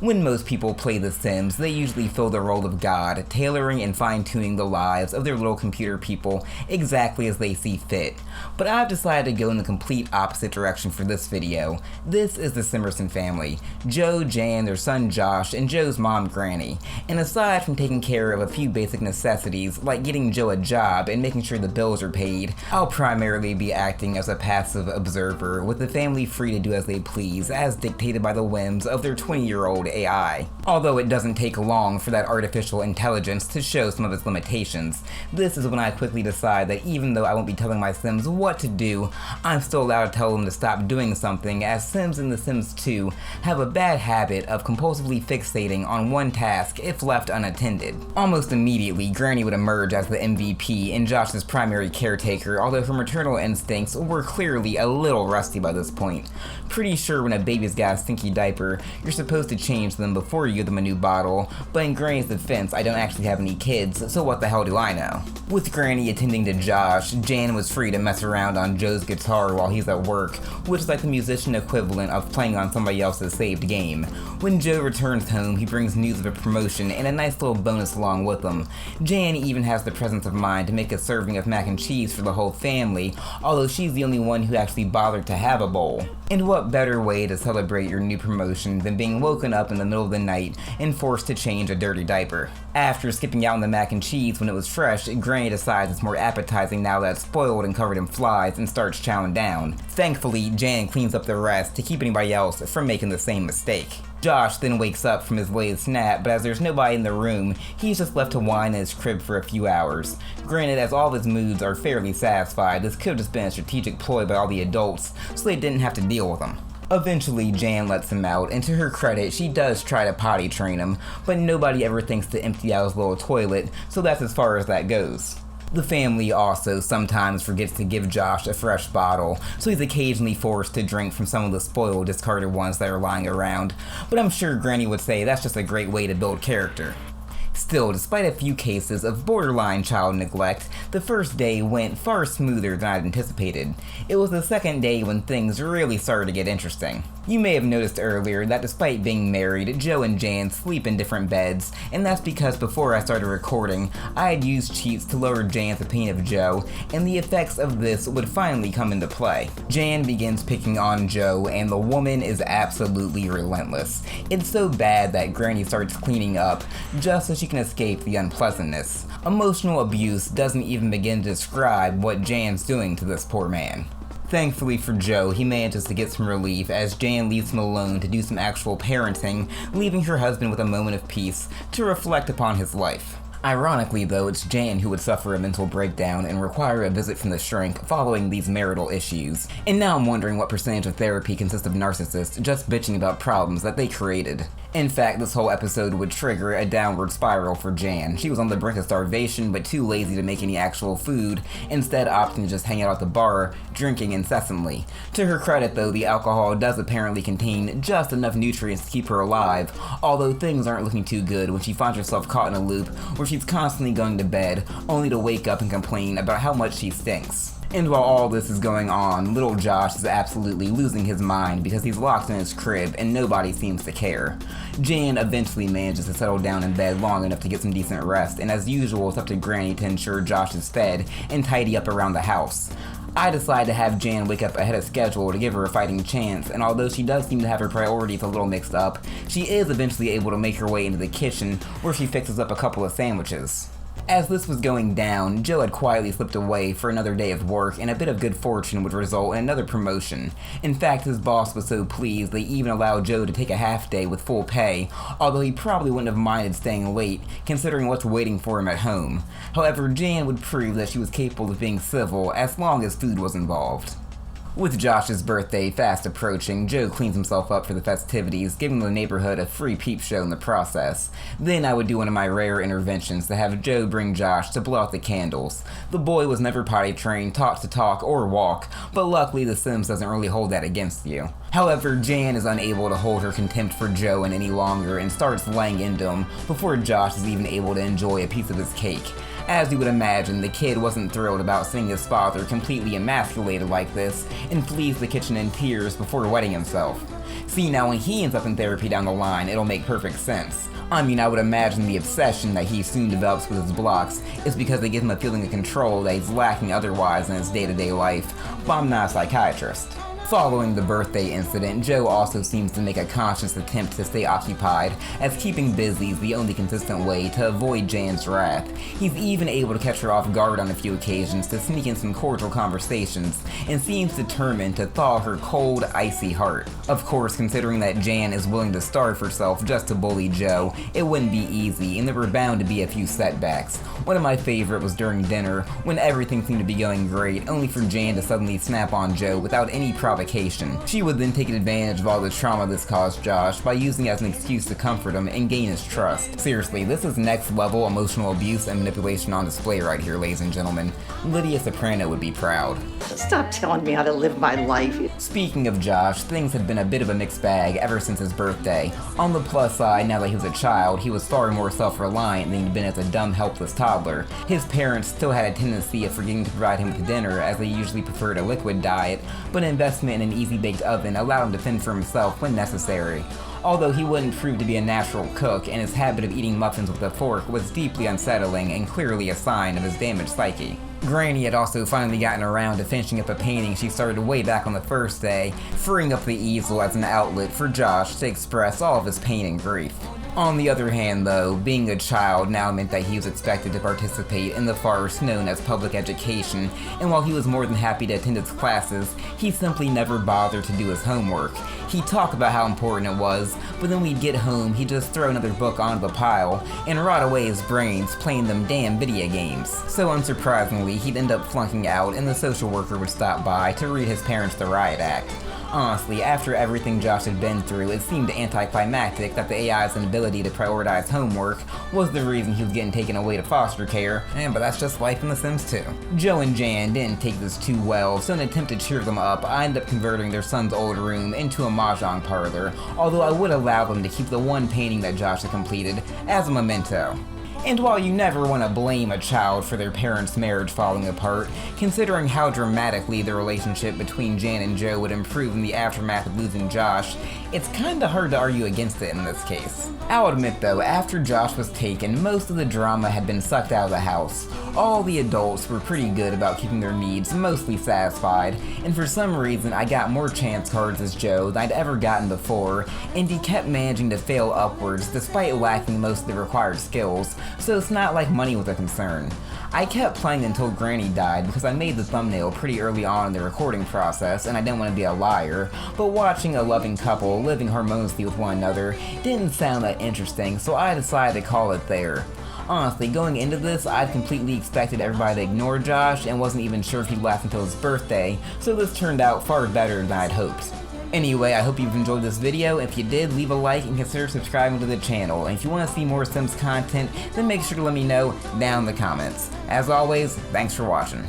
When most people play The Sims, they usually fill the role of God, tailoring and fine-tuning the lives of their little computer people exactly as they see fit. But I've decided to go in the complete opposite direction for this video. This is the Simerson family: Joe, Jan, their son Josh, and Joe's mom Granny. And aside from taking care of a few basic necessities like getting Joe a job and making sure the bills are paid, I'll primarily be acting as a passive observer, with the family free to do as they please, as dictated by the whims of their 20-year-old AI. Although it doesn't take long for that artificial intelligence to show some of its limitations, this is when I quickly decide that even though I won't be telling my Sims what to do, I'm still allowed to tell them to stop doing something, as Sims in The Sims 2 have a bad habit of compulsively fixating on one task if left unattended. Almost immediately, Granny would emerge as the MVP and Josh's primary caretaker, although her maternal instincts were clearly a little rusty by this point. Pretty sure when a baby's got a stinky diaper, you're supposed to change them before you give them a new bottle, but in Granny's defense, I don't actually have any kids, so what the hell do I know? With Granny attending to Josh, Jan was free to mess around on Joe's guitar while he's at work, which is like the musician equivalent of playing on somebody else's saved game. When Joe returns home, he brings news of a promotion and a nice little bonus along with him. Jan even has the presence of mind to make a serving of mac and cheese for the whole family, although she's the only one who actually bothered to have a bowl. And what better way to celebrate your new promotion than being woken up in the middle of the night and forced to change a dirty diaper? After skipping out on the mac and cheese when it was fresh, Granny decides it's more appetizing now that it's spoiled and covered in flies and starts chowing down. Thankfully, Jan cleans up the rest to keep anybody else from making the same mistake. Josh then wakes up from his latest nap, but as there's nobody in the room, he's just left to whine in his crib for a few hours. Granted, as all of his moods are fairly satisfied, this could have just been a strategic ploy by all the adults, so they didn't have to deal with him. Eventually, Jan lets him out, and to her credit, she does try to potty train him, but nobody ever thinks to empty out his little toilet, so that's as far as that goes. The family also sometimes forgets to give Josh a fresh bottle, so he's occasionally forced to drink from some of the spoiled, discarded ones that are lying around, but I'm sure Granny would say that's just a great way to build character. Still, despite a few cases of borderline child neglect, the first day went far smoother than I'd anticipated. It was the second day when things really started to get interesting. You may have noticed earlier that despite being married, Joe and Jan sleep in different beds, and that's because before I started recording, I had used cheats to lower Jan's opinion of Joe, and the effects of this would finally come into play. Jan begins picking on Joe, and the woman is absolutely relentless. It's so bad that Granny starts cleaning up, just so she can escape the unpleasantness. Emotional abuse doesn't even begin to describe what Jan's doing to this poor man. Thankfully for Joe, he manages to get some relief as Jan leaves him alone to do some actual parenting, leaving her husband with a moment of peace to reflect upon his life. Ironically though, it's Jan who would suffer a mental breakdown and require a visit from the shrink following these marital issues. And now I'm wondering what percentage of therapy consists of narcissists just bitching about problems that they created. In fact, this whole episode would trigger a downward spiral for Jan. She was on the brink of starvation, but too lazy to make any actual food, instead opting to just hang out at the bar, drinking incessantly. To her credit though, the alcohol does apparently contain just enough nutrients to keep her alive, although things aren't looking too good when she finds herself caught in a loop where she's constantly going to bed, only to wake up and complain about how much she stinks. And while all this is going on, little Josh is absolutely losing his mind because he's locked in his crib and nobody seems to care. Jan eventually manages to settle down in bed long enough to get some decent rest, and as usual, it's up to Granny to ensure Josh is fed and tidy up around the house. I decide to have Jan wake up ahead of schedule to give her a fighting chance, and although she does seem to have her priorities a little mixed up, she is eventually able to make her way into the kitchen where she fixes up a couple of sandwiches. As this was going down, Joe had quietly slipped away for another day of work, and a bit of good fortune would result in another promotion. In fact, his boss was so pleased they even allowed Joe to take a half day with full pay, although he probably wouldn't have minded staying late, considering what's waiting for him at home. However, Jan would prove that she was capable of being civil as long as food was involved. With Josh's birthday fast approaching, Joe cleans himself up for the festivities, giving the neighborhood a free peep show in the process. Then I would do one of my rare interventions to have Joe bring Josh to blow out the candles. The boy was never potty trained, taught to talk or walk, but luckily The Sims doesn't really hold that against you. However, Jan is unable to hold her contempt for Joe any longer and starts laying into him before Josh is even able to enjoy a piece of his cake. As you would imagine, the kid wasn't thrilled about seeing his father completely emasculated like this and flees the kitchen in tears before wetting himself. See, now when he ends up in therapy down the line, it'll make perfect sense. I mean, I would imagine the obsession that he soon develops with his blocks is because they give him a feeling of control that he's lacking otherwise in his day-to-day life, but I'm not a psychiatrist. Following the birthday incident, Joe also seems to make a conscious attempt to stay occupied, as keeping busy is the only consistent way to avoid Jan's wrath. He's even able to catch her off guard on a few occasions to sneak in some cordial conversations, and seems determined to thaw her cold, icy heart. Of course, considering that Jan is willing to starve herself just to bully Joe, it wouldn't be easy, and there were bound to be a few setbacks. One of my favorite was during dinner, when everything seemed to be going great, only for Jan to suddenly snap on Joe without any provocation. She would then take advantage of all the trauma this caused Josh by using it as an excuse to comfort him and gain his trust. Seriously, this is next level emotional abuse and manipulation on display right here, ladies and gentlemen. Lydia Soprano would be proud. Stop telling me how to live my life. Speaking of Josh, things had been a bit of a mixed bag ever since his birthday. On the plus side, now that he was a child, he was far more self-reliant than he'd been as a dumb, helpless toddler. His parents still had a tendency of forgetting to provide him with dinner, as they usually preferred a liquid diet, but an investment in an easy-baked oven allowed him to fend for himself when necessary. Although he wouldn't prove to be a natural cook, and his habit of eating muffins with a fork was deeply unsettling and clearly a sign of his damaged psyche. Granny had also finally gotten around to finishing up a painting she started way back on the first day, freeing up the easel as an outlet for Josh to express all of his pain and grief. On the other hand, though, being a child now meant that he was expected to participate in the farce known as public education, and while he was more than happy to attend its classes, he simply never bothered to do his homework. He'd talk about how important it was, but then we'd get home, he'd just throw another book onto the pile and rot away his brains playing them damn video games. So unsurprisingly, he'd end up flunking out, and the social worker would stop by to read his parents the riot act. Honestly, after everything Josh had been through, it seemed anticlimactic that the AI's inability to prioritize homework was the reason he was getting taken away to foster care, but that's just life in The Sims 2. Joe and Jan didn't take this too well, so in an attempt to cheer them up, I ended up converting their son's old room into a mahjong parlor, although I would allow them to keep the one painting that Josh had completed as a memento. And while you never want to blame a child for their parents' marriage falling apart, considering how dramatically the relationship between Jan and Joe would improve in the aftermath of losing Josh, it's kinda hard to argue against it in this case. I'll admit though, after Josh was taken, most of the drama had been sucked out of the house. All the adults were pretty good about keeping their needs mostly satisfied, and for some reason I got more chance cards as Joe than I'd ever gotten before, and he kept managing to fail upwards despite lacking most of the required skills, so it's not like money was a concern. I kept playing until Granny died because I made the thumbnail pretty early on in the recording process and I didn't want to be a liar, but watching a loving couple living harmoniously with one another didn't sound that interesting, so I decided to call it there. Honestly, going into this, I'd completely expected everybody to ignore Josh and wasn't even sure if he'd last until his birthday, so this turned out far better than I'd hoped. Anyway, I hope you've enjoyed this video. If you did, leave a like and consider subscribing to the channel. And if you want to see more Sims content, then make sure to let me know down in the comments. As always, thanks for watching.